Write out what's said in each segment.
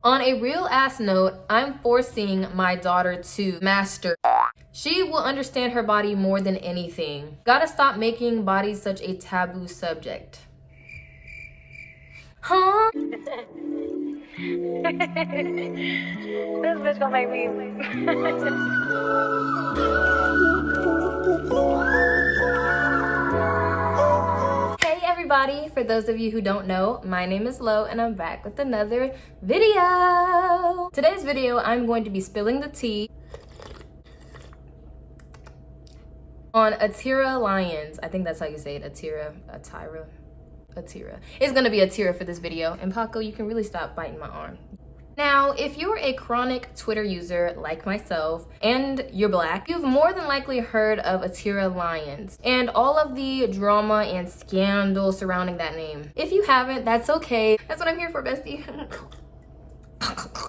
On a real ass note, I'm forcing my daughter to master. She will understand her body more than anything. Gotta stop making bodies such a taboo subject. Huh? This bitch gonna make me. Hey everybody, for those of you who don't know, my name is Lo and I'm back with another video. Today's video, I'm going to be spilling the tea on Atira Lyons. I think that's how you say it, Atira. It's gonna be Atira for this video. And Paco, you can really stop biting my arm. Now, if you're a chronic Twitter user like myself and you're black, you've more than likely heard of Atira Lyons and all of the drama and scandal surrounding that name. If you haven't, that's okay. That's what I'm here for, bestie.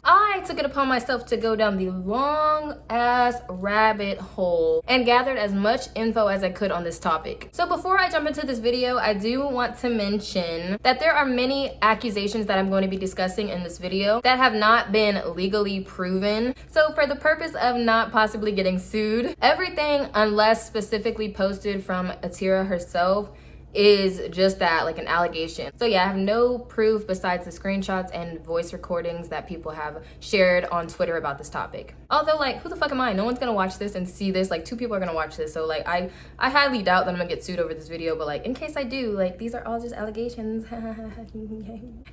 I took it upon myself to go down the long ass rabbit hole and gathered as much info as I could on this topic. So before I jump into this video, I do want to mention that there are many accusations that I'm going to be discussing in this video that have not been legally proven. So for the purpose of not possibly getting sued, everything unless specifically posted from Atira herself is just that, like an allegation. So yeah, I have no proof besides the screenshots and voice recordings that people have shared on Twitter about this topic. Although, like, who the fuck am I? No one's gonna watch this and see this. Like, 2 people are gonna watch this, so like I highly doubt that I'm gonna get sued over this video, but like in case I do, like, these are all just allegations.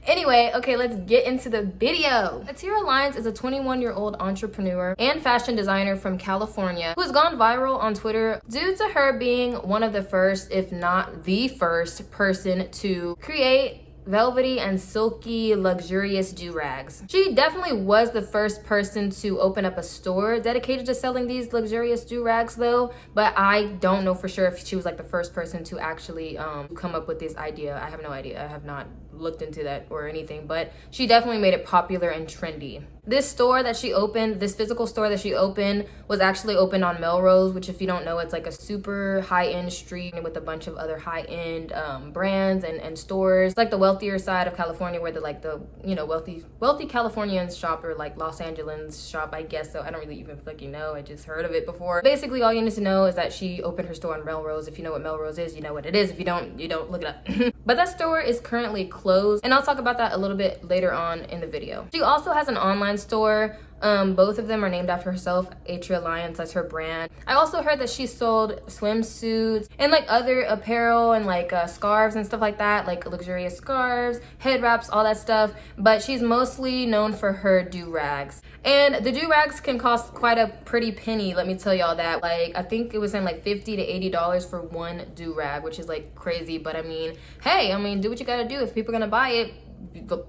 Anyway, okay, let's get into the video. Atira Lyons is a 21-year-old entrepreneur and fashion designer from California who has gone viral on Twitter due to her being one of the first, if not the first person to create velvety and silky luxurious do-rags. She definitely was the first person to open up a store dedicated to selling these luxurious do-rags though, but I don't know for sure if she was like the first person to actually come up with this idea. I have no idea. I have not looked into that or anything, but she definitely made it popular and trendy. This store that she opened, this physical store that she opened, was actually opened on Melrose, which if you don't know, it's like a super high-end street with a bunch of other high-end brands and stores. It's like the wealthier side of California where the you know, wealthy Californians shop, or like Los Angeles shop, I guess. So I don't really even fucking know. I just heard of it before. Basically, all you need to know is that she opened her store on Melrose. If you know what Melrose is, you know what it is. If you don't, look it up. But that store is currently closed, and I'll talk about that a little bit later on in the video. She also has an online store. Both of them are named after herself. Atira Lyons, that's her brand. I also heard that she sold swimsuits and like other apparel and like scarves and stuff like that, like luxurious scarves, head wraps, all that stuff. But she's mostly known for her do-rags. And the do-rags can cost quite a pretty penny, let me tell y'all that. Like, I think it was saying like $50 to $80 for one do-rag, which is like crazy. But I mean, hey, do what you gotta do. If people are gonna buy it,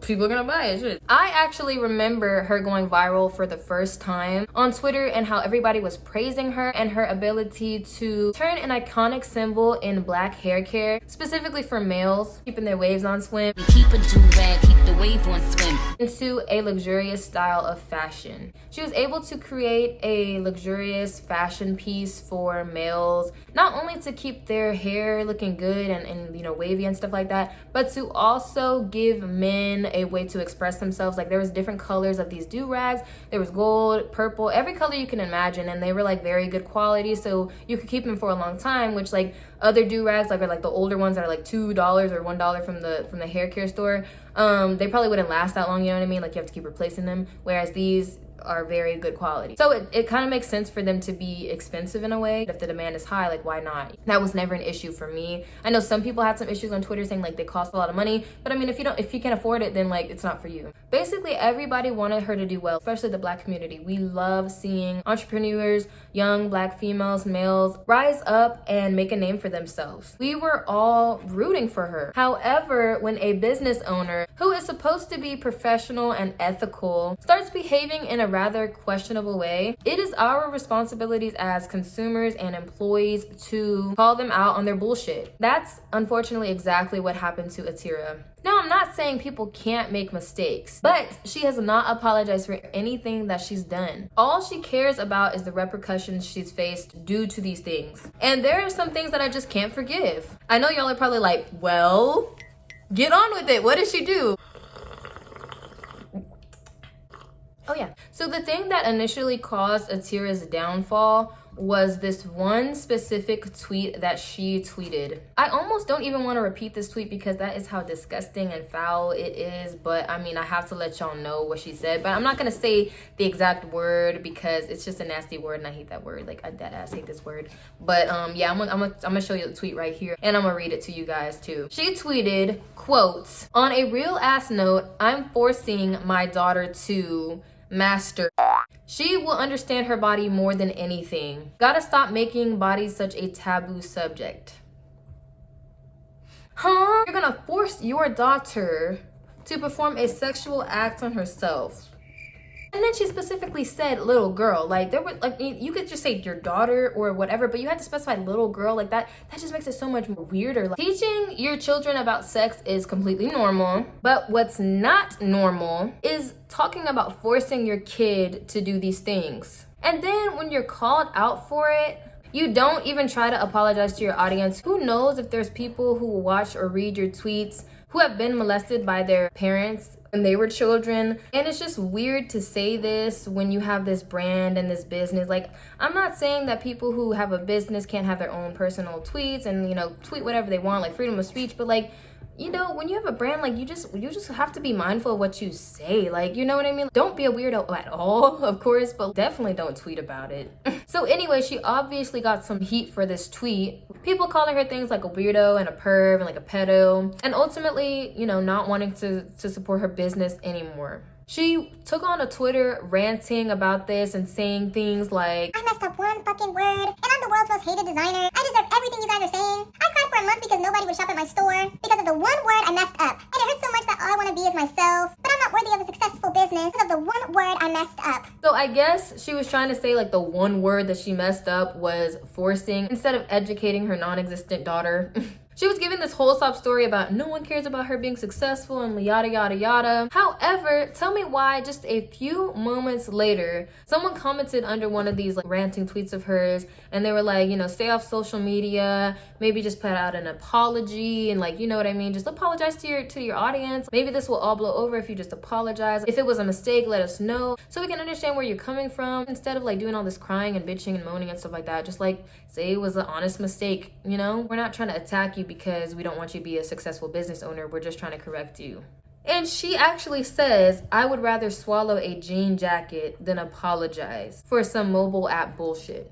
people are gonna buy it. Shit. I actually remember her going viral for the first time on Twitter and how everybody was praising her and her ability to turn an iconic symbol in black hair care, specifically for males, keeping their waves on swim. Keep a do-rag, keep the wave on swim. Into a luxurious style of fashion. She was able to create a luxurious fashion piece for males, not only to keep their hair looking good and you know, wavy and stuff like that, but to also give men a way to express themselves. Like, there was different colors of these do-rags. There was gold, purple, every color you can imagine, and they were like very good quality, so you could keep them for a long time, which like other do-rags are like the older ones that are like $2 or $1 from the hair care store, they probably wouldn't last that long, you know what I mean? Like, you have to keep replacing them, whereas these are very good quality. So it kind of makes sense for them to be expensive in a way. If the demand is high, like, why not? That was never an issue for me. I know some people had some issues on Twitter saying like they cost a lot of money, but I mean, if you can't afford it, then like it's not for you. Basically, everybody wanted her to do well, especially the black community. We love seeing entrepreneurs, young black females, males, rise up and make a name for themselves. We were all rooting for her. However, when a business owner who is supposed to be professional and ethical starts behaving in a rather questionable way, it is our responsibilities as consumers and employees to call them out on their bullshit. That's unfortunately exactly what happened to Atira. Now, I'm not saying people can't make mistakes, but she has not apologized for anything that she's done. All she cares about is the repercussions she's faced due to these things. And there are some things that I just can't forgive. I know y'all are probably like, well, get on with it. What did she do? Oh yeah. So the thing that initially caused Atira's downfall was this one specific tweet that she tweeted. I almost don't even want to repeat this tweet because that is how disgusting and foul it is, but I mean, I have to let y'all know what she said, but I'm not gonna say the exact word because it's just a nasty word and I hate that word. Like, I dead ass hate this word. But yeah, I'm gonna show you the tweet right here and I'm gonna read it to you guys too. She tweeted, quote, "On a real ass note, I'm forcing my daughter to master. She will understand her body more than anything. Gotta stop making bodies such a taboo subject." Huh? You're gonna force your daughter to perform a sexual act on herself. And then she specifically said little girl. Like, there were, like, you could just say your daughter or whatever, but you had to specify little girl. Like, that just makes it so much more weirder. Like, teaching your children about sex is completely normal, but what's not normal is talking about forcing your kid to do these things. And then when you're called out for it, you don't even try to apologize to your audience. Who knows if there's people who will watch or read your tweets who have been molested by their parents when they were children. And it's just weird to say this when you have this brand and this business. Like, I'm not saying that people who have a business can't have their own personal tweets and, you know, tweet whatever they want, like freedom of speech, but like, you know, when you have a brand, like, you just have to be mindful of what you say. Like, you know what I mean? Don't be a weirdo at all, of course, but definitely don't tweet about it. So anyway, she obviously got some heat for this tweet. People calling her things like a weirdo and a perv and like a pedo, and ultimately, you know, not wanting to support her business anymore. She took on a Twitter ranting about this and saying things like, "I messed up one fucking word, and I'm the world's most hated designer. I deserve everything you guys are saying. I cried for a month because nobody would shop at my store because of the one word I messed up. And it hurts so much that all I want to be is myself. But I'm not worthy of a successful business because of the one word I messed up." So I guess she was trying to say like the one word that she messed up was forcing instead of educating her non-existent daughter. She was giving this whole sob story about no one cares about her being successful and yada yada yada. However, tell me why just a few moments later, someone commented under one of these like ranting tweets of hers and they were like, you know, stay off social media, maybe just put out an apology and like, you know what I mean? Just apologize to your audience. Maybe this will all blow over if you just apologize. If it was a mistake, let us know so we can understand where you're coming from instead of like doing all this crying and bitching and moaning and stuff like that. Just like say it was an honest mistake, you know? We're not trying to attack you because we don't want you to be a successful business owner. We're just trying to correct you. And she actually says, "I would rather swallow a jean jacket than apologize for some mobile app bullshit."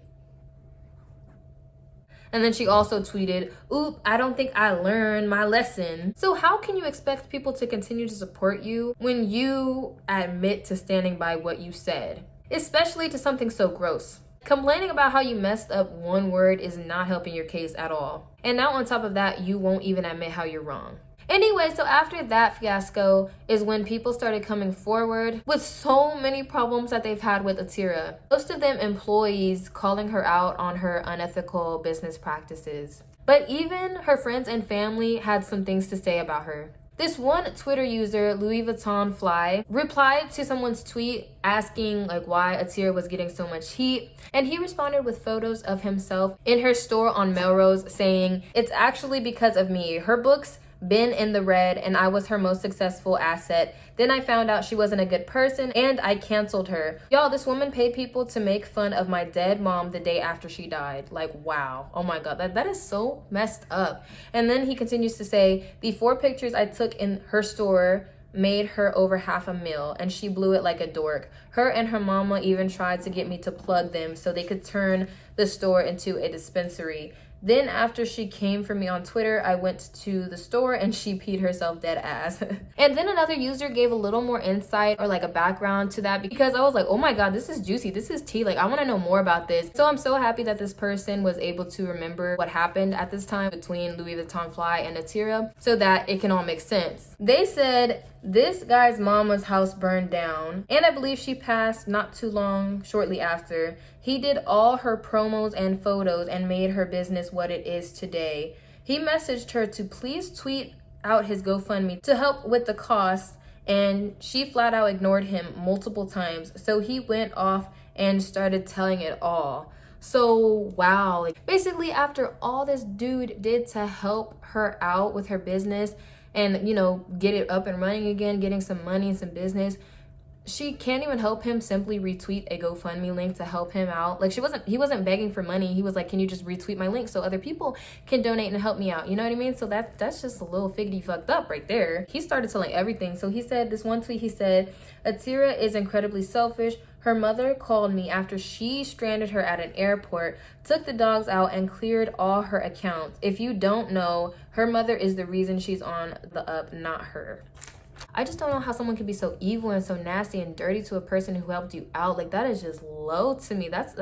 And then she also tweeted, "Oop, I don't think I learned my lesson." So how can you expect people to continue to support you when you admit to standing by what you said, especially to something so gross? Complaining about how you messed up one word is not helping your case at all. And now on top of that, you won't even admit how you're wrong. Anyway, so after that fiasco is when people started coming forward with so many problems that they've had with Atira. Most of them employees calling her out on her unethical business practices. But even her friends and family had some things to say about her. This one Twitter user, Louis Vuitton Fly, replied to someone's tweet asking like why Atira was getting so much heat, and he responded with photos of himself in her store on Melrose saying, "It's actually because of me. Her books been in the red and I was her most successful asset. Then I found out she wasn't a good person and I canceled her. Y'all, this woman paid people to make fun of my dead mom the day after she died." Like, wow. Oh my God, that is so messed up. And then he continues to say, "The 4 pictures I took in her store made her over $500,000 and she blew it like a dork. Her and her mama even tried to get me to plug them so they could turn the store into a dispensary. Then after she came for me on Twitter, I went to the store and she peed herself dead ass." And then another user gave a little more insight or like a background to that because I was like, oh my God, this is juicy. This is tea. Like, I want to know more about this. So I'm so happy that this person was able to remember what happened at this time between Louis Vuitton Fly and Atira so that it can all make sense. They said, "This guy's mama's house burned down and I believe she passed not too long shortly after. He did all her promos and photos and made her business what it is today. He messaged her to please tweet out his GoFundMe to help with the costs and she flat out ignored him multiple times. So he went off and started telling it all." So wow, like, basically after all this dude did to help her out with her business and, you know, get it up and running again, getting some money and some business, she can't even help him simply retweet a GoFundMe link to help him out. Like, he wasn't begging for money. He was like, can you just retweet my link so other people can donate and help me out? You know what I mean? So that's just a little figgity fucked up right there. He started telling everything. So he said, this one tweet, he said, Atira is incredibly selfish. Her mother called me after she stranded her at an airport, took the dogs out, and cleared all her accounts. If you don't know, her mother is the reason she's on the up, not her. I just don't know how someone can be so evil and so nasty and dirty to a person who helped you out. Like, that is just low to me. That's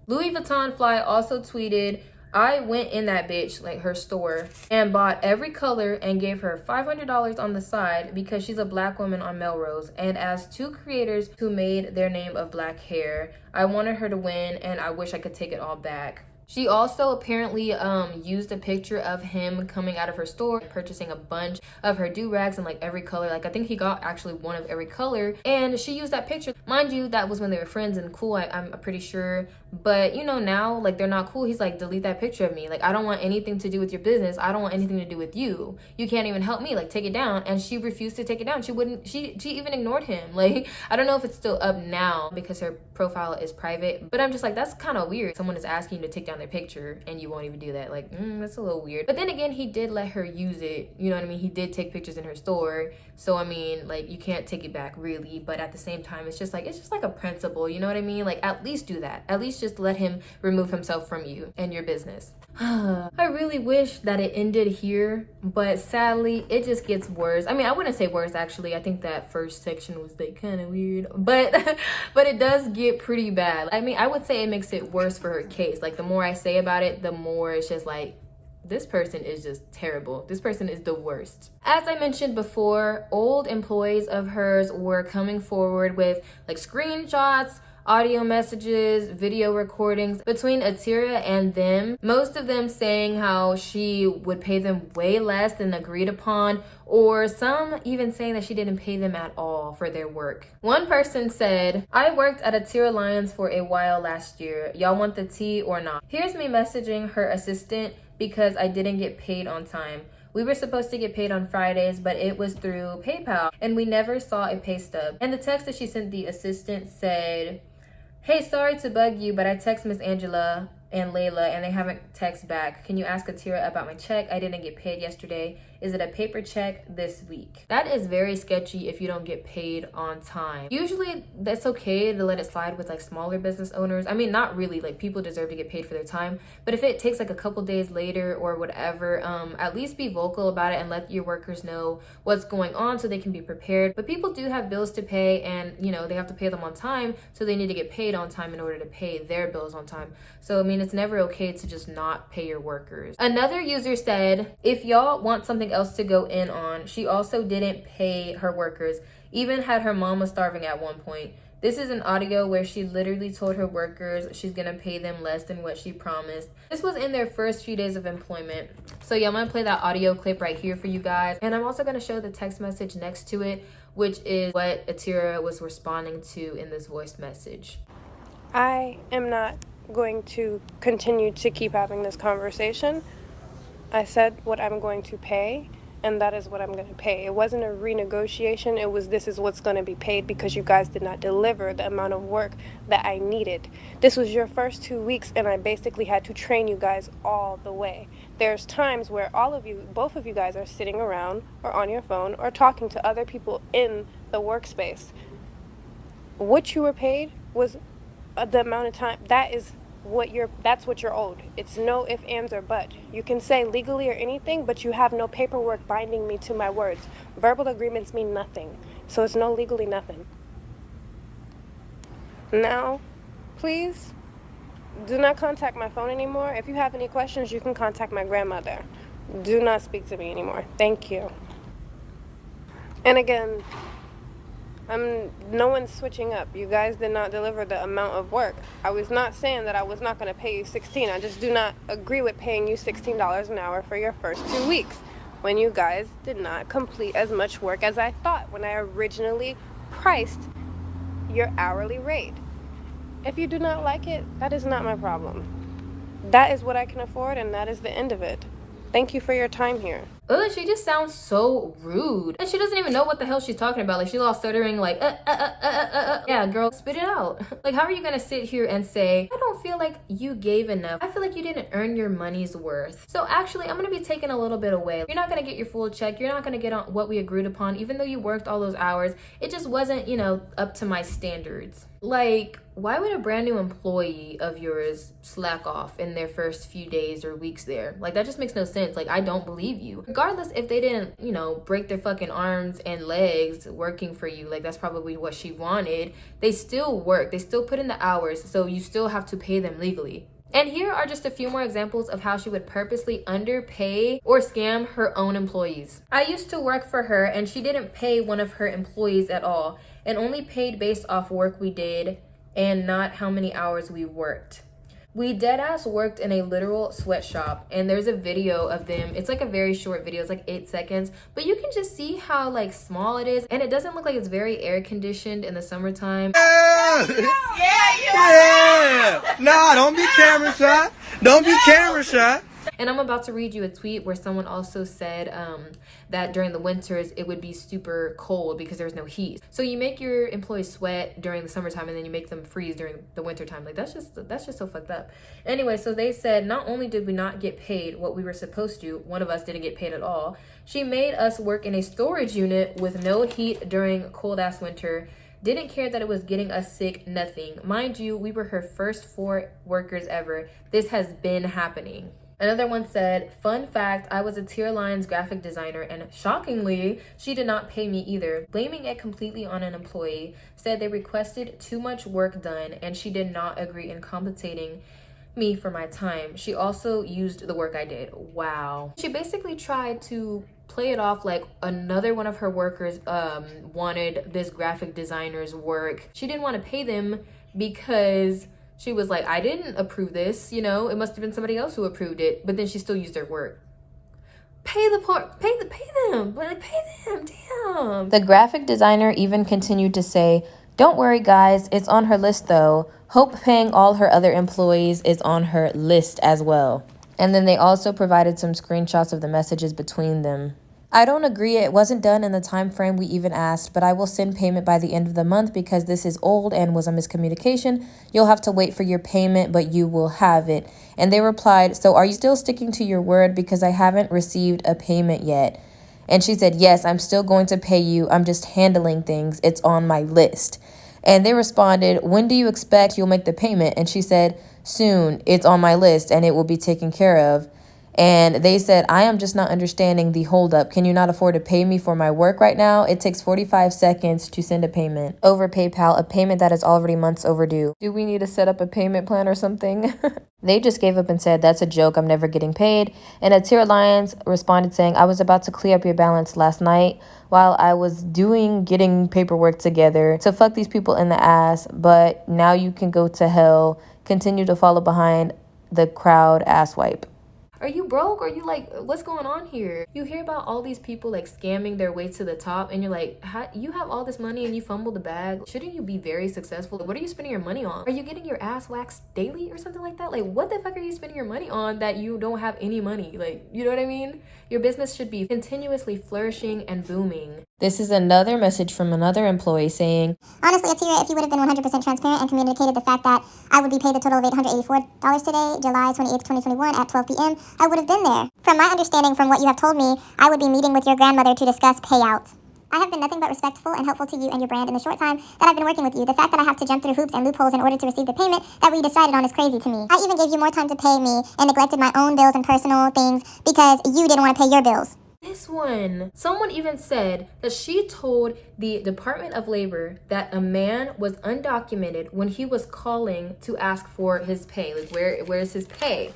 Louis Vuitton Fly also tweeted, I went in that bitch, like her store, and bought every color and gave her $500 on the side because she's a black woman on Melrose. And as two creators who made their name of black hair, I wanted her to win and I wish I could take it all back. She also apparently used a picture of him coming out of her store, purchasing a bunch of her do-rags in like every color. Like, I think he got actually one of every color, and she used that picture. Mind you, that was when they were friends and cool, I'm pretty sure. But you know, now like they're not cool. He's like, delete that picture of me. Like, I don't want anything to do with your business. I don't want anything to do with you. You can't even help me. Like, take it down. And she refused to take it down. She even ignored him. Like, I don't know if it's still up now because her profile is private, but I'm just like, that's kind of weird. Someone is asking you to take down their picture and you won't even do that. Like, that's a little weird. But then again, he did let her use it. You know what I mean? He did take pictures in her store. So I mean, like, you can't take it back really, but at the same time, it's just like a principle. You know what I mean? Like, at least do that. At least just let him remove himself from you and your business. I really wish that it ended here, but sadly it just gets worse. I mean, I wouldn't say worse actually. I think that first section was like kind of weird, but it does get pretty bad. I mean, I would say it makes it worse for her case. Like, the more I say about it, the more it's just like, this person is just terrible. This person is the worst. As I mentioned before, old employees of hers were coming forward with like screenshots, audio messages, video recordings between Atira and them. Most of them saying how she would pay them way less than agreed upon, or some even saying that she didn't pay them at all for their work. One person said, I worked at Atira Lyons for a while last year. Y'all want the tea or not? Here's me messaging her assistant because I didn't get paid on time. We were supposed to get paid on Fridays, but it was through PayPal and we never saw a pay stub. And the text that she sent the assistant said, hey, sorry to bug you, but I text Miss Angela and Layla and they haven't text back. Can you ask Atira about my check? I didn't get paid yesterday. Is it a paper check this week? That is very sketchy if you don't get paid on time. Usually that's okay to let it slide with like smaller business owners. I mean, not really, like people deserve to get paid for their time, but if it takes like a couple days later or whatever, at least be vocal about it and let your workers know what's going on so they can be prepared. But people do have bills to pay and you know, they have to pay them on time, so they need to get paid on time in order to pay their bills on time. So I mean, it's never okay to just not pay your workers. Another user said, if y'all want something else to go in on, she also didn't pay her workers, even had her mama starving at one point. This is an audio where she literally told her workers she's gonna pay them less than what she promised. This was in their first few days of employment. So yeah, I'm gonna play that audio clip right here for you guys, and I'm also gonna show the text message next to it, which is what Atira was responding to in this voice message. I am not going to continue to keep having this conversation. I said what I'm going to pay, and that is what I'm going to pay. It wasn't a renegotiation. It was, this is what's going to be paid because you guys did not deliver the amount of work that I needed. This was your first 2 weeks, and I basically had to train you guys all the way. There's times where all of you, both of you guys are sitting around or on your phone or talking to other people in the workspace. What you were paid was the amount of time. That's what you're owed. It's no ifs, ands, or but. You can say legally or anything, but you have no paperwork binding me to my words. Verbal agreements mean nothing, so it's no legally nothing. Now, please do not contact my phone anymore. If you have any questions, you can contact my grandmother. Do not speak to me anymore. Thank you. And again, no one's switching up. You guys did not deliver the amount of work. I was not saying that I was not going to pay you $16. I just do not agree with paying you $16 an hour for your first 2 weeks when you guys did not complete as much work as I thought when I originally priced your hourly rate. If you do not like it, that is not my problem. That is what I can afford, and that is the end of it. Thank you for your time here. Ugh, she just sounds so rude. And she doesn't even know what the hell she's talking about. Like, she's all stuttering like, Yeah, girl, spit it out. Like, how are you gonna sit here and say, I don't feel like you gave enough. I feel like you didn't earn your money's worth. So actually, I'm gonna be taking a little bit away. You're not gonna get your full check. You're not gonna get on what we agreed upon, even though you worked all those hours. It just wasn't, you know, up to my standards. Like, why would a brand new employee of yours slack off in their first few days or weeks there? Like, that just makes no sense. Like, I don't believe you. Regardless if they didn't, you know, break their fucking arms and legs working for you, like that's probably what she wanted. They still work. They still put in the hours, so you still have to pay them legally. And here are just a few more examples of how she would purposely underpay or scam her own employees. I used to work for her and she didn't pay one of her employees at all and only paid based off work we did and not how many hours we worked. We deadass worked in a literal sweatshop, and there's a video of them. It's like a very short video, it's like 8 seconds, but you can just see how like small it is, and it doesn't look like it's very air conditioned in the summertime. Yeah. Nah, don't be camera shy. Don't be camera shy. And I'm about to read you a tweet where someone also said that during the winters it would be super cold because there's no heat. So you make your employees sweat during the summertime and then you make them freeze during the wintertime. Like that's just so fucked up. Anyway, so they said not only did we not get paid what we were supposed to, one of us didn't get paid at all. She made us work in a storage unit with no heat during cold ass winter. Didn't care that it was getting us sick, nothing. Mind you, we were her first 4 workers ever. This has been happening. Another one said, fun fact, I was Atira Lyons graphic designer and shockingly, she did not pay me either. Blaming it completely on an employee, said they requested too much work done and she did not agree in compensating me for my time. She also used the work I did. Wow. She basically tried to play it off like another one of her workers wanted this graphic designer's work. She didn't want to pay them because she was like, I didn't approve this, you know, it must have been somebody else who approved it, but then she still used their work. Pay them, damn. The graphic designer even continued to say, don't worry guys, it's on her list though. Hope paying all her other employees is on her list as well. And then they also provided some screenshots of the messages between them. I don't agree, it wasn't done in the time frame we even asked, but I will send payment by the end of the month because this is old and was a miscommunication. You'll have to wait for your payment, but you will have it. And they replied, so are you still sticking to your word because I haven't received a payment yet? And she said, yes, I'm still going to pay you. I'm just handling things. It's on my list. And they responded, when do you expect you'll make the payment? And she said, soon. It's on my list and it will be taken care of. And they said, I am just not understanding the holdup. Can you not afford to pay me for my work right now? It takes 45 seconds to send a payment over PayPal, a payment that is already months overdue. Do we need to set up a payment plan or something? They just gave up and said, that's a joke. I'm never getting paid. And Atira Lyons responded saying, I was about to clear up your balance last night while I was getting paperwork together. So fuck these people in the ass. But now you can go to hell. Continue to follow behind the crowd asswipe. Are you broke? Are you like, what's going on here? You hear about all these people like scamming their way to the top and you're like, you have all this money and you fumbled the bag. Shouldn't you be very successful? What are you spending your money on? Are you getting your ass waxed daily or something like that? Like, what the fuck are you spending your money on that you don't have any money? Like, you know what I mean? Your business should be continuously flourishing and booming. This is another message from another employee saying, honestly, Atira, if you would have been 100% transparent and communicated the fact that I would be paid a total of $884 today, July 28th, 2021 at 12 p.m., I would have been there. From my understanding from what you have told me, I would be meeting with your grandmother to discuss payouts. I have been nothing but respectful and helpful to you and your brand in the short time that I've been working with you. The fact that I have to jump through hoops and loopholes in order to receive the payment that we decided on is crazy to me. I even gave you more time to pay me and neglected my own bills and personal things because you didn't want to pay your bills. This one, someone even said that she told the Department of Labor that a man was undocumented when he was calling to ask for his pay. Like, where's his pay?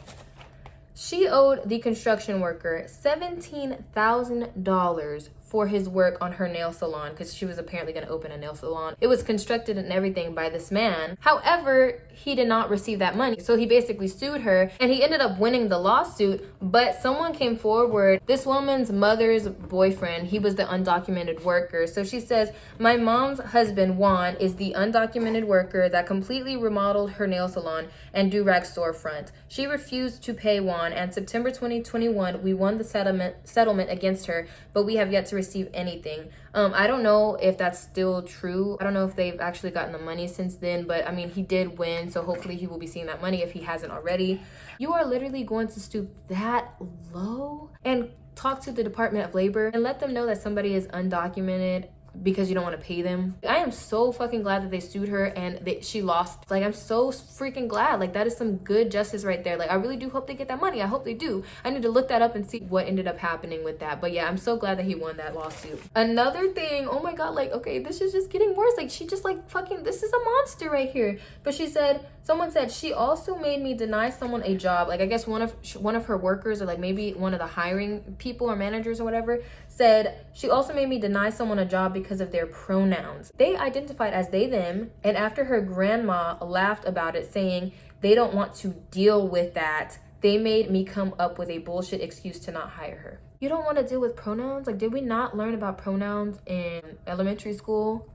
She owed the construction worker $17,000 for his work on her nail salon, because she was apparently going to open a nail salon. It was constructed and everything by this man. However, he did not receive that money. So he basically sued her, and he ended up winning the lawsuit. But someone came forward, this woman's mother's boyfriend, he was the undocumented worker. So she says, my mom's husband, Juan, is the undocumented worker that completely remodeled her nail salon and Durag storefront. She refused to pay Juan, and September 2021, we won the settlement against her, but we have yet to receive anything. I don't know if that's still true. I don't know if they've actually gotten the money since then, but I mean, he did win, so hopefully he will be seeing that money if he hasn't already. You are literally going to stoop that low and talk to the Department of Labor and let them know that somebody is undocumented because you don't want to pay them. I am so fucking glad that they sued her and she lost. Like, I'm so freaking glad. Like, that is some good justice right there. Like, I really do hope they get that money. I hope they do. I need to look that up and see what ended up happening with that. But yeah, I'm so glad that he won that lawsuit. Another thing, oh my god, like, okay, this is just getting worse. Like, she just like fucking, this is a monster right here. But she said, someone said, she also made me deny someone a job. Like, I guess one of her workers, or like maybe one of the hiring people or managers or whatever, said she also made me deny someone a job because of their pronouns. They identified as they, them, and after her grandma laughed about it, saying they don't want to deal with that, they made me come up with a bullshit excuse to not hire her. You don't want to deal with pronouns? Like, did we not learn about pronouns in elementary school?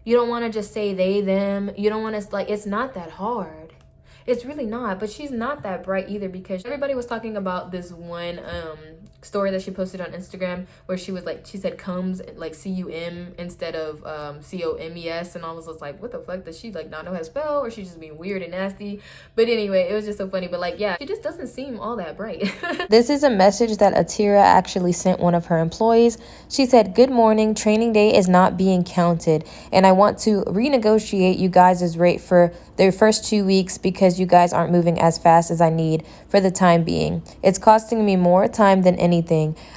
You don't want to just say they, them. You don't want to, like, it's not that hard. It's really not. But she's not that bright either, because everybody was talking about this one story that she posted on Instagram where she was like, she said comes like C-U-M instead of C-O-M-E-S, and I was just like, what the fuck, does she like not know how to spell, or she's just being weird and nasty? But anyway, it was just so funny. But like, yeah, she just doesn't seem all that bright. This is a message that Atira actually sent one of her employees. She said, good morning, training day is not being counted, and I want to renegotiate you guys' rate for their first 2 weeks because you guys aren't moving as fast as I need for the time being. It's costing me more time than anything.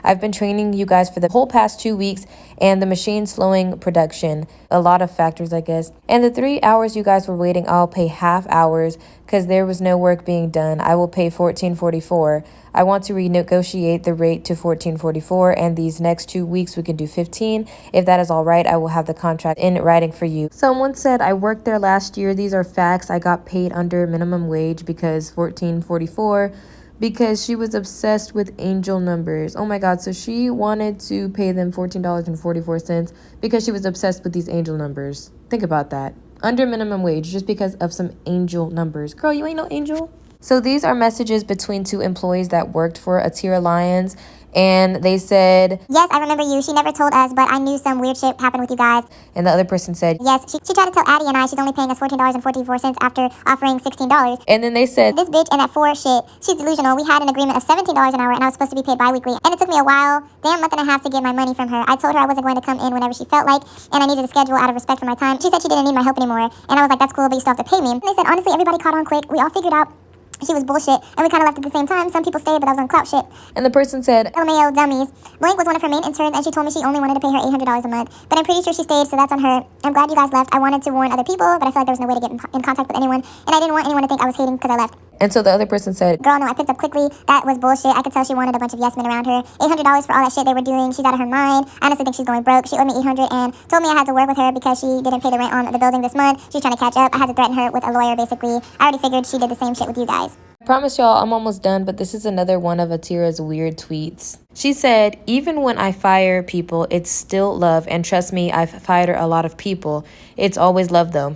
I've been training you guys for the whole past 2 weeks, and the machine slowing production. A lot of factors, I guess. And the 3 hours you guys were waiting, I'll pay half hours because there was no work being done. I will pay $14.44. I want to renegotiate the rate to $14.44, and these next 2 weeks we can do $15. If that is all right, I will have the contract in writing for you. Someone said, I worked there last year. These are facts. I got paid under minimum wage because $14.44. Because she was obsessed with angel numbers. Oh my god, so she wanted to pay them $14.44 because she was obsessed with these angel numbers. Think about that. Under minimum wage just because of some angel numbers. Girl, you ain't no angel. So these are messages between two employees that worked for Atira Lyons. And they said, yes, I remember you. She never told us, but I knew some weird shit happened with you guys. And the other person said, yes, she tried to tell Addie and I she's only paying us $14.44 after offering $16. And then they said, this bitch and that 4 shit, she's delusional. We had an agreement of $17 an hour, and I was supposed to be paid bi-weekly. And it took me a while, damn month and a half, to get my money from her. I told her I wasn't going to come in whenever she felt like, and I needed a schedule out of respect for my time. She said she didn't need my help anymore. And I was like, that's cool, but you still have to pay me. And they said, honestly, everybody caught on quick. We all figured out she was bullshit, and we kind of left at the same time. Some people stayed, but that was on clout shit. And the person said, LMAO dummies. Blank was one of her main interns, and she told me she only wanted to pay her $800 a month. But I'm pretty sure she stayed, so that's on her. I'm glad you guys left. I wanted to warn other people, but I felt like there was no way to get in contact with anyone, and I didn't want anyone to think I was hating because I left. And so the other person said, girl, no, I picked up quickly. That was bullshit. I could tell she wanted a bunch of yes men around her. $800 for all that shit they were doing. She's out of her mind. I honestly think she's going broke. She owed me $800 and told me I had to work with her because she didn't pay the rent on the building this month. She's trying to catch up. I had to threaten her with a lawyer, basically. I already figured she did the same shit with you guys. I promise y'all I'm almost done, but this is another one of Atira's weird tweets. She said, even when I fire people, it's still love. And trust me, I've fired a lot of people. It's always love though.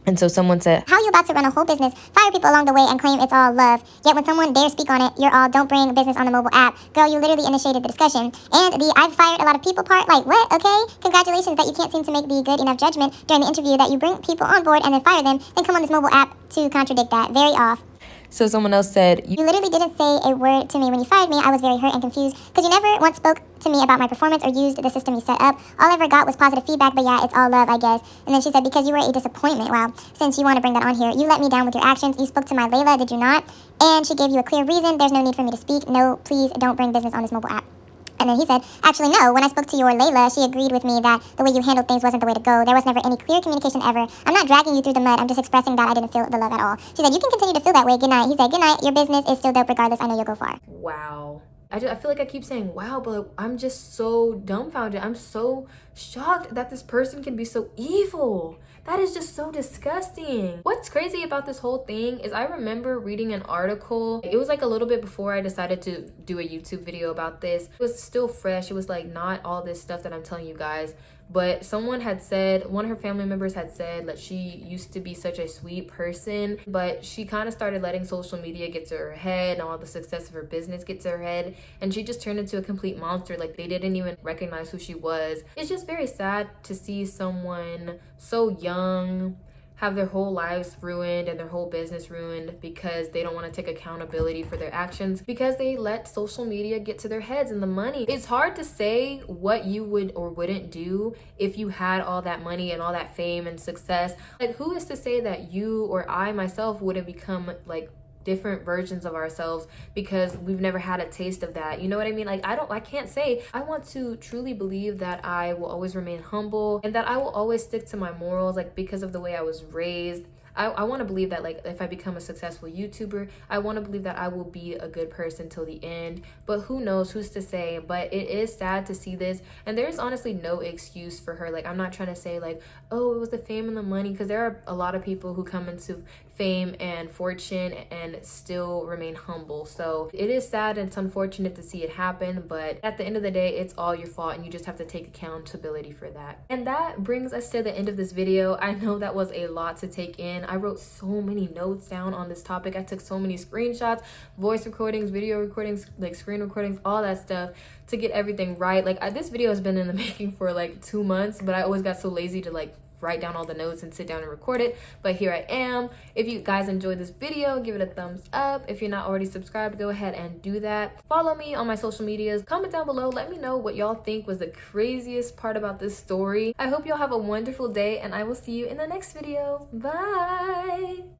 And so someone said, how are you about to run a whole business, fire people along the way, and claim it's all love? Yet when someone dares speak on it, you're all don't bring business on the mobile app. Girl, you literally initiated the discussion. And the I've fired a lot of people part, like what? Okay, congratulations that you can't seem to make the good enough judgment during the interview that you bring people on board and then fire them, then come on this mobile app to contradict that. Very off. So someone else said, you literally didn't say a word to me when you fired me. I was very hurt and confused because you never once spoke to me about my performance or used the system you set up. All I ever got was positive feedback, but yeah, it's all love, I guess. And then she said, because you were a disappointment. Wow, since you want to bring that on here, you let me down with your actions. You spoke to my Layla, did you not? And she gave you a clear reason. There's no need for me to speak. No, please don't bring business on this mobile app. And then he said, actually, no, when I spoke to your Layla, she agreed with me that the way you handled things wasn't the way to go. There was never any clear communication ever. I'm not dragging you through the mud. I'm just expressing that I didn't feel the love at all. She said, you can continue to feel that way. Good night. He said, good night. Your business is still dope regardless. I know you'll go far. Wow. I feel like I keep saying wow, but like, I'm just so dumbfounded. I'm so shocked that this person can be so evil. That is just so disgusting. What's crazy about this whole thing is I remember reading an article. It was like a little bit before I decided to do a YouTube video about this. It was still fresh. It was like not all this stuff that I'm telling you guys. But someone had said, one of her family members had said that she used to be such a sweet person, but she kind of started letting social media get to her head and all the success of her business get to her head. And she just turned into a complete monster. Like they didn't even recognize who she was. It's just very sad to see someone so young have their whole lives ruined and their whole business ruined because they don't want to take accountability for their actions because they let social media get to their heads and the money. It's hard to say what you would or wouldn't do if you had all that money and all that fame and success. Like who is to say that you or I myself wouldn't become like different versions of ourselves because we've never had a taste of that? You know what I mean? Like I can't say. I want to truly believe that I will always remain humble and that I will always stick to my morals, like because of the way I was raised. I want to believe that like if I become a successful YouTuber, I want to believe that I will be a good person till the end. But who knows, who's to say? But it is sad to see this, and there's honestly no excuse for her. Like I'm not trying to say like, oh, it was the fame and the money, because there are a lot of people who come into fame and fortune and still remain humble. So it is sad and it's unfortunate to see it happen, but at the end of the day, it's all your fault and you just have to take accountability for that. And that brings us to the end of this video. I know that was a lot to take in. I wrote so many notes down on this topic. I took so many screenshots, voice recordings, video recordings, like screen recordings, all that stuff to get everything right. Like this video has been in the making for like 2 months, but I always got so lazy to like write down all the notes and sit down and record it. But here I am. If you guys enjoyed this video, give it a thumbs up. If you're not already subscribed, go ahead and do that. Follow me on my social medias. Comment down below. Let me know what y'all think was the craziest part about this story. I hope y'all have a wonderful day and I will see you in the next video. Bye.